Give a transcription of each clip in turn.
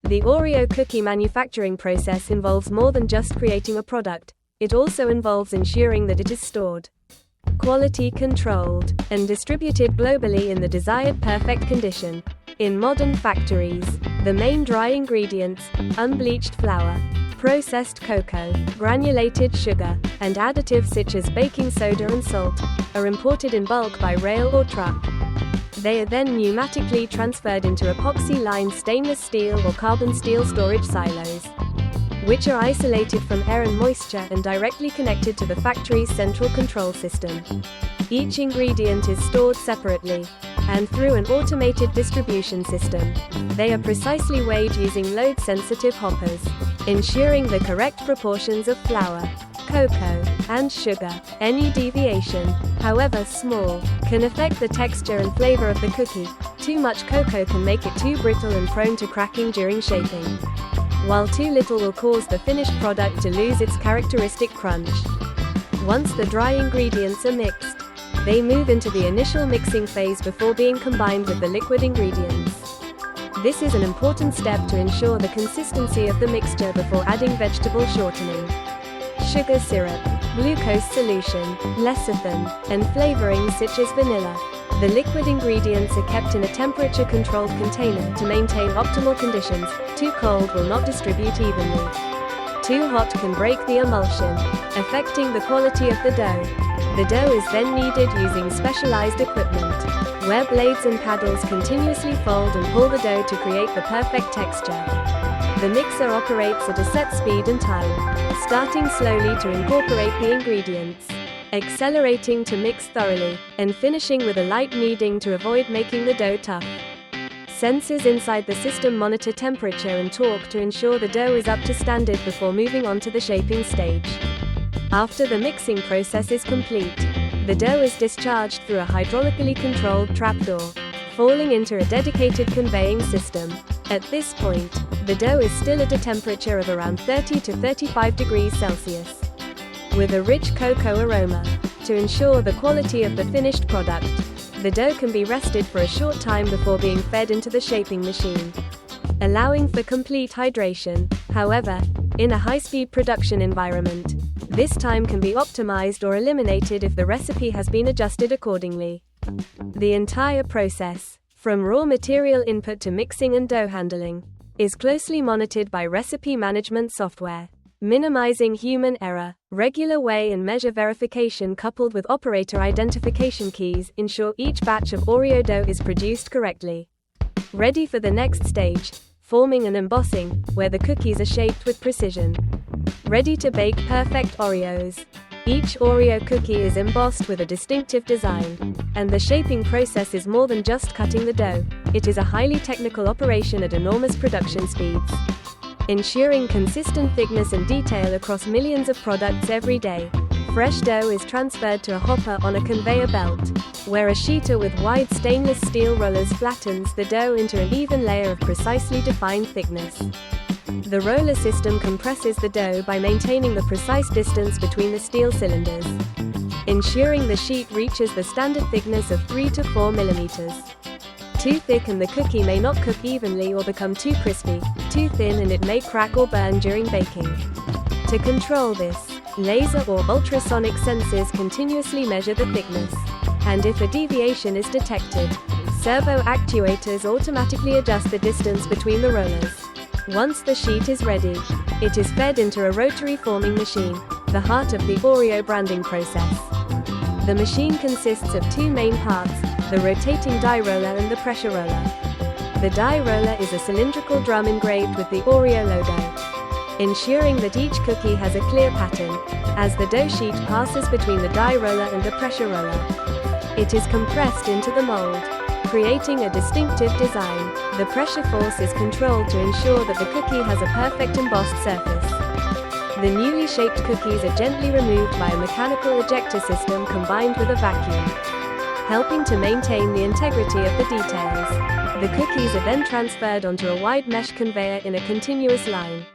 The Oreo cookie manufacturing process involves more than just creating a product. It also involves ensuring that it is stored, quality controlled, and distributed globally in the desired perfect condition. In modern factories, the main dry ingredients, unbleached flour, processed cocoa, granulated sugar, and additives such as baking soda and salt, are imported in bulk by rail or truck. They are then pneumatically transferred into epoxy-lined stainless steel or carbon steel storage silos, which are isolated from air and moisture and directly connected to the factory's central control system. Each ingredient is stored separately, and through an automated distribution system, they are precisely weighed using load-sensitive hoppers, ensuring the correct proportions of flour, cocoa, and sugar. Any deviation, however small, can affect the texture and flavor of the cookie. Too much cocoa can make it too brittle and prone to cracking during shaping, while too little will cause the finished product to lose its characteristic crunch. Once the dry ingredients are mixed, they move into the initial mixing phase before being combined with the liquid ingredients. This is an important step to ensure the consistency of the mixture before adding vegetable shortening, sugar syrup, glucose solution, lecithin, and flavorings such as vanilla. The liquid ingredients are kept in a temperature-controlled container to maintain optimal conditions. Too cold will not distribute evenly. Too hot can break the emulsion, affecting the quality of the dough. The dough is then kneaded using specialized equipment, where blades and paddles continuously fold and pull the dough to create the perfect texture. The mixer operates at a set speed and time, starting slowly to incorporate the ingredients, accelerating to mix thoroughly, and finishing with a light kneading to avoid making the dough tough. Sensors inside the system monitor temperature and torque to ensure the dough is up to standard before moving on to the shaping stage. After the mixing process is complete, the dough is discharged through a hydraulically controlled trapdoor, falling into a dedicated conveying system. At this point, the dough is still at a temperature of around 30 to 35 degrees Celsius, with a rich cocoa aroma. To ensure the quality of the finished product, the dough can be rested for a short time before being fed into the shaping machine, allowing for complete hydration. However, in a high-speed production environment, this time can be optimized or eliminated if the recipe has been adjusted accordingly. The entire process, from raw material input to mixing and dough handling, is closely monitored by recipe management software, minimizing human error. Regular weigh and measure verification coupled with operator identification keys ensure each batch of Oreo dough is produced correctly. Ready for the next stage, forming and embossing, where the cookies are shaped with precision. Ready to bake perfect Oreos. Each Oreo cookie is embossed with a distinctive design, and the shaping process is more than just cutting the dough. It is a highly technical operation at enormous production speeds, ensuring consistent thickness and detail across millions of products every day. Fresh dough is transferred to a hopper on a conveyor belt, where a sheeter with wide stainless steel rollers flattens the dough into an even layer of precisely defined thickness. The roller system compresses the dough by maintaining the precise distance between the steel cylinders, ensuring the sheet reaches the standard thickness of 3 to 4 millimeters. Too thick and the cookie may not cook evenly or become too crispy. Too thin and it may crack or burn during baking. To control this, laser or ultrasonic sensors continuously measure the thickness, and if a deviation is detected, servo actuators automatically adjust the distance between the rollers. Once the sheet is ready, it is fed into a rotary forming machine, the heart of the Oreo branding process. The machine consists of two main parts, the rotating die roller and the pressure roller. The die roller is a cylindrical drum engraved with the Oreo logo, ensuring that each cookie has a clear pattern. As the dough sheet passes between the die roller and the pressure roller, it is compressed into the mold, creating a distinctive design. The pressure force is controlled to ensure that the cookie has a perfect embossed surface. The newly shaped cookies are gently removed by a mechanical ejector system combined with a vacuum, helping to maintain the integrity of the details. The cookies are then transferred onto a wide mesh conveyor in a continuous line,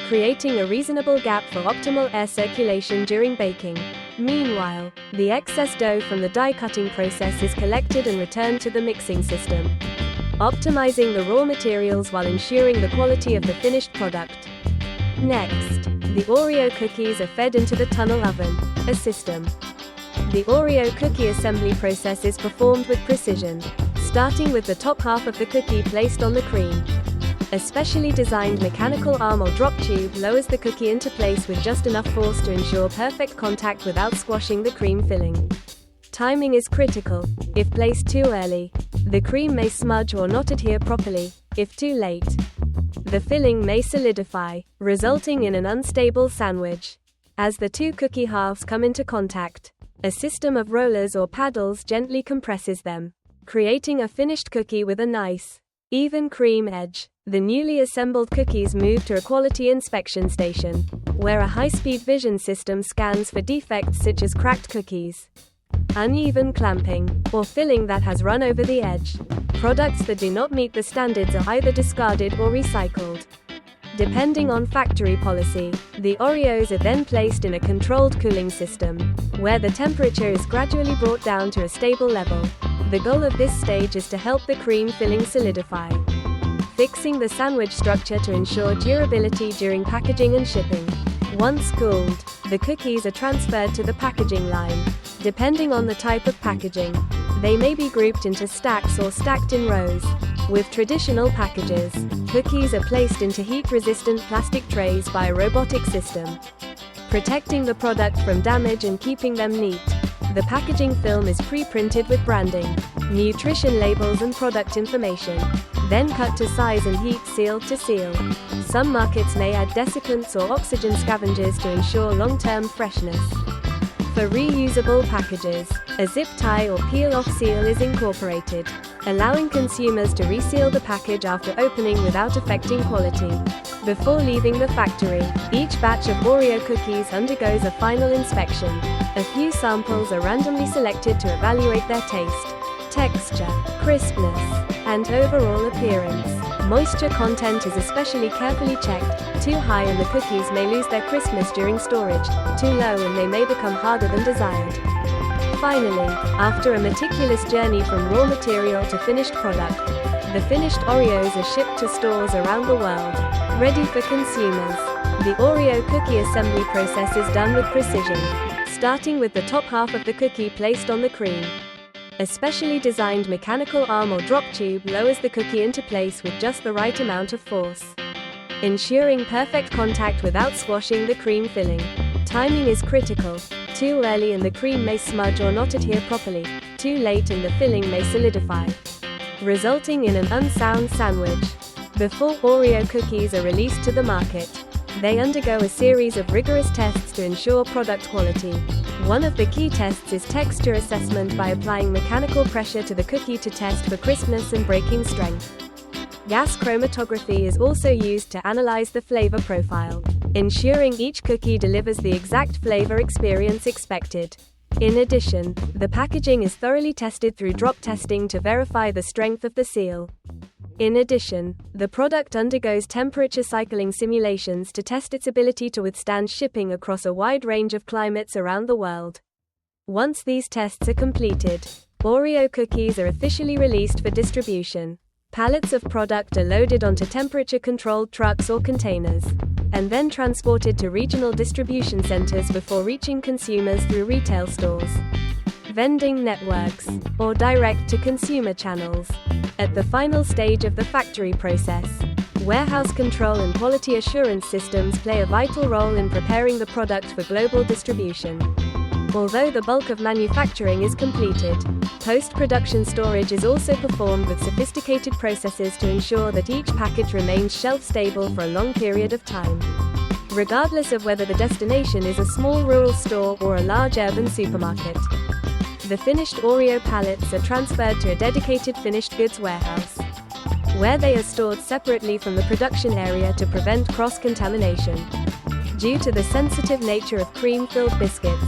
creating a reasonable gap for optimal air circulation during baking. Meanwhile, the excess dough from the die cutting process is collected and returned to the mixing system, optimizing the raw materials while ensuring the quality of the finished product. Next, the Oreo cookies are fed into the tunnel oven, a system. The Oreo cookie assembly process is performed with precision, starting with the top half of the cookie placed on the cream. A specially designed mechanical arm or drop tube lowers the cookie into place with just enough force to ensure perfect contact without squashing the cream filling. Timing is critical. If placed too early, the cream may smudge or not adhere properly. If too late, the filling may solidify, resulting in an unstable sandwich. As the two cookie halves come into contact, a system of rollers or paddles gently compresses them, creating a finished cookie with a nice, even cream edge. The newly assembled cookies move to a quality inspection station, where a high-speed vision system scans for defects such as cracked cookies, uneven clamping, or filling that has run over the edge. Products that do not meet the standards are either discarded or recycled. Depending on factory policy, the Oreos are then placed in a controlled cooling system, where the temperature is gradually brought down to a stable level. The goal of this stage is to help the cream filling solidify, fixing the sandwich structure to ensure durability during packaging and shipping. Once cooled, the cookies are transferred to the packaging line. Depending on the type of packaging, they may be grouped into stacks or stacked in rows. With traditional packages, cookies are placed into heat-resistant plastic trays by a robotic system, protecting the product from damage and keeping them neat. The packaging film is pre-printed with branding, nutrition labels and product information, then cut to size and heat sealed to seal. Some markets may add desiccants or oxygen scavengers to ensure long-term freshness. For reusable packages, a zip tie or peel-off seal is incorporated, allowing consumers to reseal the package after opening without affecting quality. Before leaving the factory, each batch of Oreo cookies undergoes a final inspection. A few samples are randomly selected to evaluate their taste, texture, crispness, and overall appearance. Moisture content is especially carefully checked. Too high and the cookies may lose their crispness during storage. Too low and they may become harder than desired. Finally, after a meticulous journey from raw material to finished product, the finished Oreos are shipped to stores around the world, ready for consumers. The Oreo cookie assembly process is done with precision, starting with the top half of the cookie placed on the cream. A specially designed mechanical arm or drop tube lowers the cookie into place with just the right amount of force, ensuring perfect contact without squashing the cream filling. Timing is critical. Too early and the cream may smudge or not adhere properly. Too late and the filling may solidify, resulting in an unsound sandwich. Before Oreo cookies are released to the market, they undergo a series of rigorous tests to ensure product quality. One of the key tests is texture assessment by applying mechanical pressure to the cookie to test for crispness and breaking strength. Gas chromatography is also used to analyze the flavor profile, ensuring each cookie delivers the exact flavor experience expected. In addition, the packaging is thoroughly tested through drop testing to verify the strength of the seal. In addition, the product undergoes temperature cycling simulations to test its ability to withstand shipping across a wide range of climates around the world. Once these tests are completed, Oreo cookies are officially released for distribution. Pallets of product are loaded onto temperature-controlled trucks or containers, and then transported to regional distribution centers before reaching consumers through retail stores, vending networks, or direct-to-consumer channels. At the final stage of the factory process, warehouse control and quality assurance systems play a vital role in preparing the product for global distribution. Although the bulk of manufacturing is completed, post-production storage is also performed with sophisticated processes to ensure that each package remains shelf-stable for a long period of time, regardless of whether the destination is a small rural store or a large urban supermarket. The finished Oreo pallets are transferred to a dedicated finished goods warehouse, where they are stored separately from the production area to prevent cross-contamination. Due to the sensitive nature of cream-filled biscuits,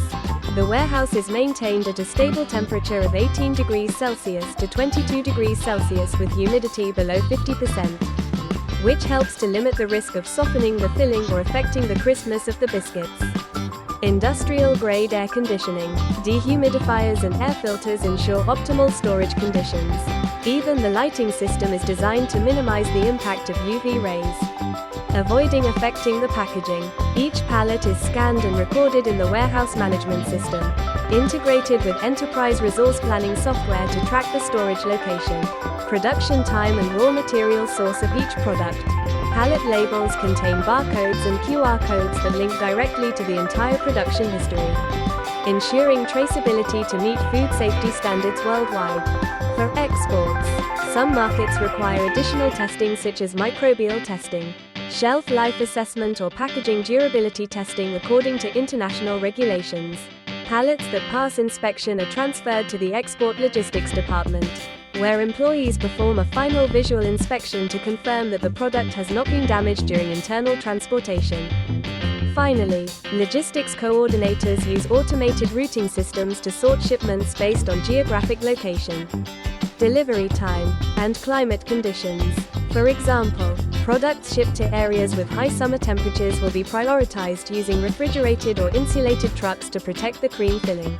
the warehouse is maintained at a stable temperature of 18 degrees Celsius to 22 degrees Celsius with humidity below 50%, which helps to limit the risk of softening the filling or affecting the crispness of the biscuits. Industrial-grade air conditioning, dehumidifiers and air filters ensure optimal storage conditions. Even the lighting system is designed to minimize the impact of UV rays, avoiding affecting the packaging. Each pallet is scanned and recorded in the warehouse management system, integrated with enterprise resource planning software to track the storage location, production time and raw material source of each product. Pallet labels contain barcodes and QR codes that link directly to the entire production history, ensuring traceability to meet food safety standards worldwide. For exports, some markets require additional testing such as microbial testing, shelf life assessment or packaging durability testing according to international regulations. Pallets that pass inspection are transferred to the Export Logistics Department, where employees perform a final visual inspection to confirm that the product has not been damaged during internal transportation. Finally, logistics coordinators use automated routing systems to sort shipments based on geographic location, delivery time, and climate conditions. For example, products shipped to areas with high summer temperatures will be prioritized using refrigerated or insulated trucks to protect the cream filling,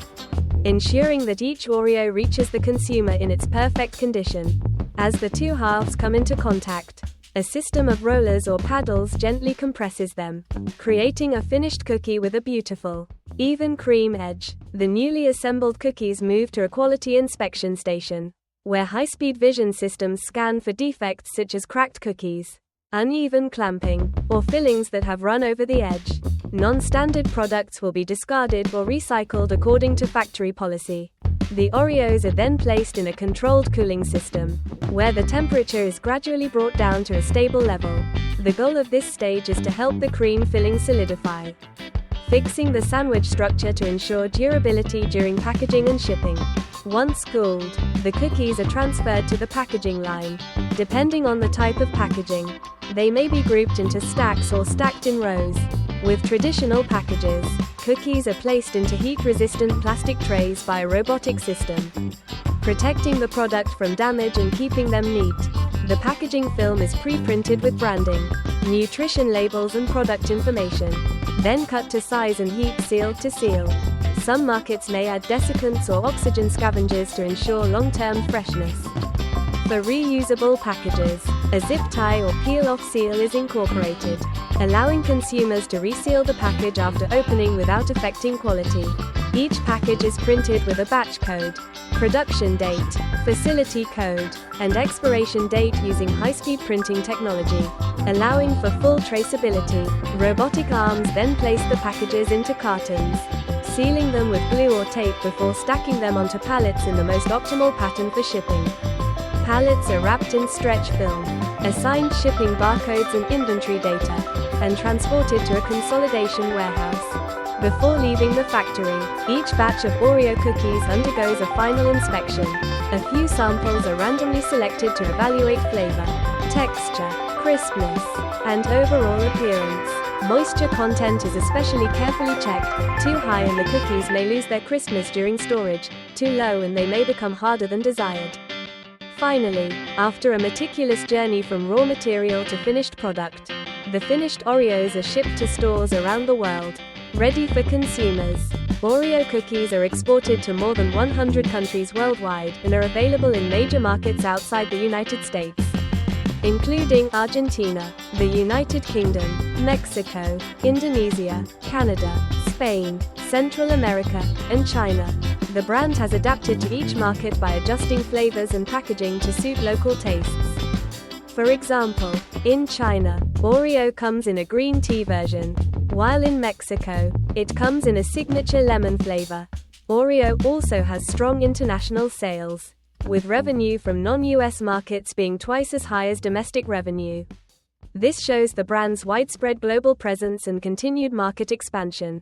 ensuring that each Oreo reaches the consumer in its perfect condition. As the two halves come into contact, a system of rollers or paddles gently compresses them, creating a finished cookie with a beautiful, even cream edge. The newly assembled cookies move to a quality inspection station, where high-speed vision systems scan for defects such as cracked cookies, uneven clamping, or fillings that have run over the edge. Non-standard products will be discarded or recycled according to factory policy. The Oreos are then placed in a controlled cooling system, where the temperature is gradually brought down to a stable level. The goal of this stage is to help the cream filling solidify, fixing the sandwich structure to ensure durability during packaging and shipping. Once cooled, the cookies are transferred to the packaging line. Depending on the type of packaging, they may be grouped into stacks or stacked in rows. With traditional packages, cookies are placed into heat-resistant plastic trays by a robotic system, protecting the product from damage and keeping them neat. The packaging film is pre-printed with branding, nutrition labels and product information, then cut to size and heat sealed to seal. Some markets may add desiccants or oxygen scavengers to ensure long-term freshness. For reusable packages, a zip tie or peel-off seal is incorporated, allowing consumers to reseal the package after opening without affecting quality. Each package is printed with a batch code, production date, facility code, and expiration date using high-speed printing technology, allowing for full traceability. Robotic arms then place the packages into cartons, sealing them with glue or tape before stacking them onto pallets in the most optimal pattern for shipping. Pallets are wrapped in stretch film, assigned shipping barcodes and inventory data, and transported to a consolidation warehouse. Before leaving the factory, each batch of Oreo cookies undergoes a final inspection. A few samples are randomly selected to evaluate flavor, texture, crispness, and overall appearance. Moisture content is especially carefully checked. Too high and the cookies may lose their crispness during storage, too low and they may become harder than desired. Finally, after a meticulous journey from raw material to finished product, the finished Oreos are shipped to stores around the world, ready for consumers. Oreo cookies are exported to more than 100 countries worldwide and are available in major markets outside the United States, including Argentina, the United Kingdom, Mexico, Indonesia, Canada, Spain, Central America, and China. The brand has adapted to each market by adjusting flavors and packaging to suit local tastes. For example, in China, Oreo comes in a green tea version, while in Mexico, it comes in a signature lemon flavor. Oreo also has strong international sales, with revenue from non-US markets being twice as high as domestic revenue. This shows the brand's widespread global presence and continued market expansion.